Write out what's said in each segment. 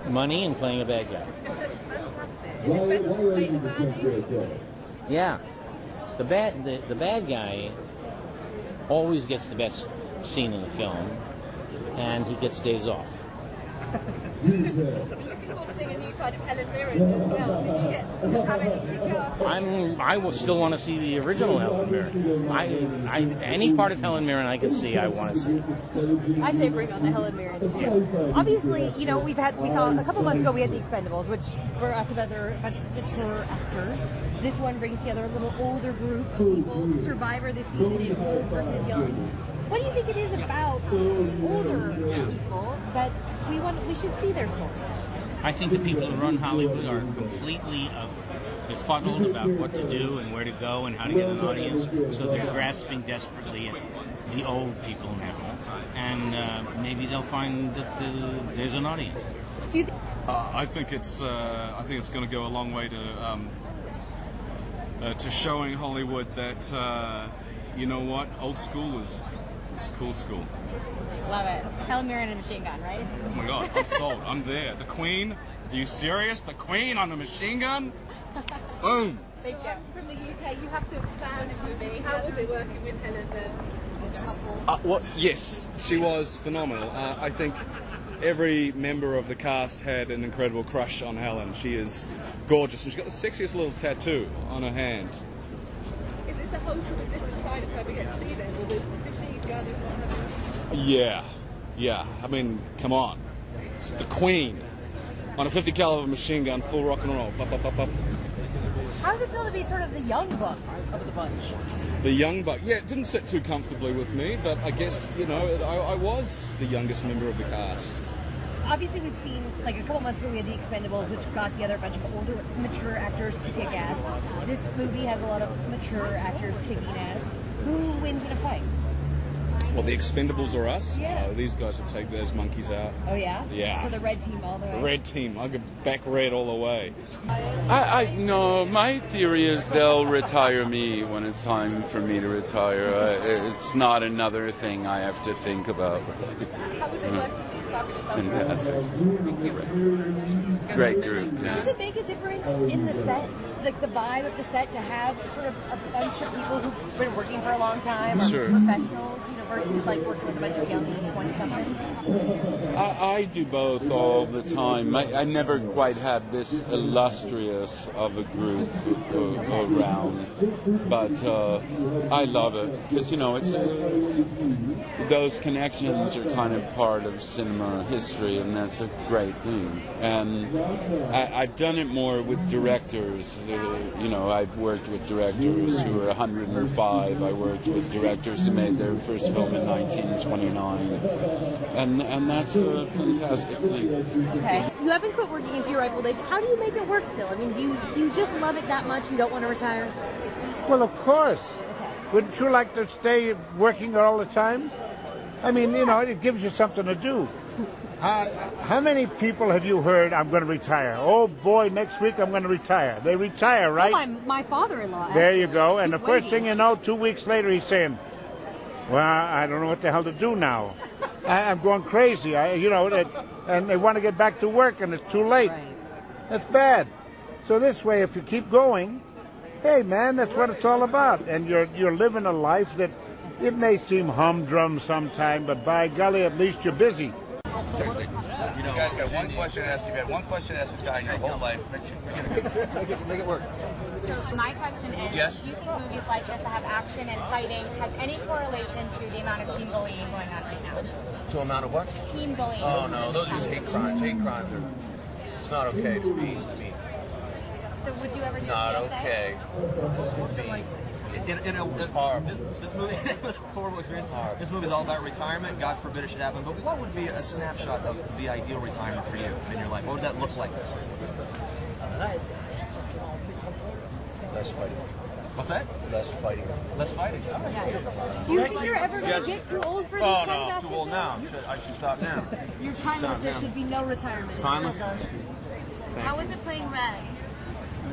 Money and playing a bad guy. Is it better to play the bad? Yeah, the bad guy always gets the best scene in the film, and he gets days off. You're looking forward to seeing a new side of Helen Mirren as well. Did you get to sort of have any kick-off? I will still want to see the original Helen Mirren. Any part of Helen Mirren I can see, I want to see. I say bring on the Helen Mirren too. Obviously, you know, we saw a couple months ago we had the Expendables, which brought together a bunch of mature actors. This one brings together a little older group of people. Survivor this season is old versus young. What do you think it is about older people that we should see their stories? I think the people who run Hollywood are completely befuddled about what to do and where to go and how to get an audience, so they're grasping desperately at the old people now, and maybe they'll find that there's an audience there. I think it's going to go a long way to showing Hollywood that you know what, old school is cool school. Love it. Helen Mirren and Machine Gun, right? Oh my God, I'm sold. I'm there. The Queen. Are you serious? The Queen on the machine gun? Boom. Thank you. From the UK, you have to expand the movie. How was it working with Helen then? Yes, she was phenomenal. I think every member of the cast had an incredible crush on Helen. She is gorgeous, and she's got the sexiest little tattoo on her hand. Is this a whole sort of different side of her we get to see then, with the machine gun and what have you? Yeah. I mean, come on. It's the Queen on a 50 caliber machine gun, full rock and roll. Pop, pop, pop, pop. How does it feel to be sort of the young buck of the bunch? The young buck. Yeah, it didn't sit too comfortably with me, but I guess, you know, I was the youngest member of the cast. Obviously, we've seen, like a couple months ago, we had the Expendables, which got together a bunch of older, mature actors to kick ass. This movie has a lot of mature actors kicking ass. Who wins in a fight? Well, the Expendables or us? Yeah. These guys will take those monkeys out. Oh, yeah? Yeah. So the red team all the way? The red team. I'll go back red all the way. No, my theory is they'll retire me when it's time for me to retire. It's not another thing I have to think about. How was it working with these fabulous actors? Fantastic. Great group, yeah. Does it make a difference in the set, like the vibe of the set, to have sort of a bunch of people who've been working for a long time, or Sure. professionals, you know, versus like working with a bunch of young 20-somethings? I do both all the time. I never quite had this illustrious of a group around, but I love it because, you know, it's those connections are kind of part of cinema history, and that's a great thing. And I've done it more with directors. You know, I've worked with directors who are 105. I worked with directors who made their first film in 1929, and that's a fantastic thing. Okay. You haven't quit working into your ripe old age. How do you make it work still? I mean, do you just love it that much you don't want to retire? Well, of course. Okay. Wouldn't you like to stay working all the time? I mean, you know, it gives you something to do. How many people have you heard, I'm going to retire? Oh, boy, next week I'm going to retire. They retire, right? Oh, my father-in-law. There you go. And He's the first waiting. thing you know, 2 weeks later, he's saying, well, I don't know what the hell to do now. I'm going crazy. And they want to get back to work, and it's too late. Right. That's bad. So this way, if you keep going, hey, man, that's what it's all about. And you're living a life that it may seem humdrum sometime, but by golly, at least you're busy. Seriously, you guys got one question to ask. You've had one question to ask this guy in your whole life. Make it work. So my question is, Yes. do you think movies like this that have action and fighting has any correlation to the amount of team bullying going on right now? To amount of what? Team bullying. Oh no, those are just hate crimes. Hate crimes are. It's not okay to be mean. So would you ever do Not a PSA? okay. This movie it was a horrible experience. This movie is all about retirement. God forbid it should happen. But what would be a snapshot of the ideal retirement for you in your life? What would that look like? Less fighting. What's that? Less fighting. Less fighting. All right. Do you think you're ever going Yes. to get too old for these Oh kind of no, actions? too old now. I should stop now. You're timeless. There now. should be no retirement. Timeless. How was it playing Red?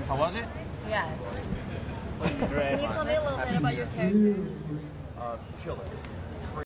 How was it? Yeah. Can you tell me a little bit about your character? Killer.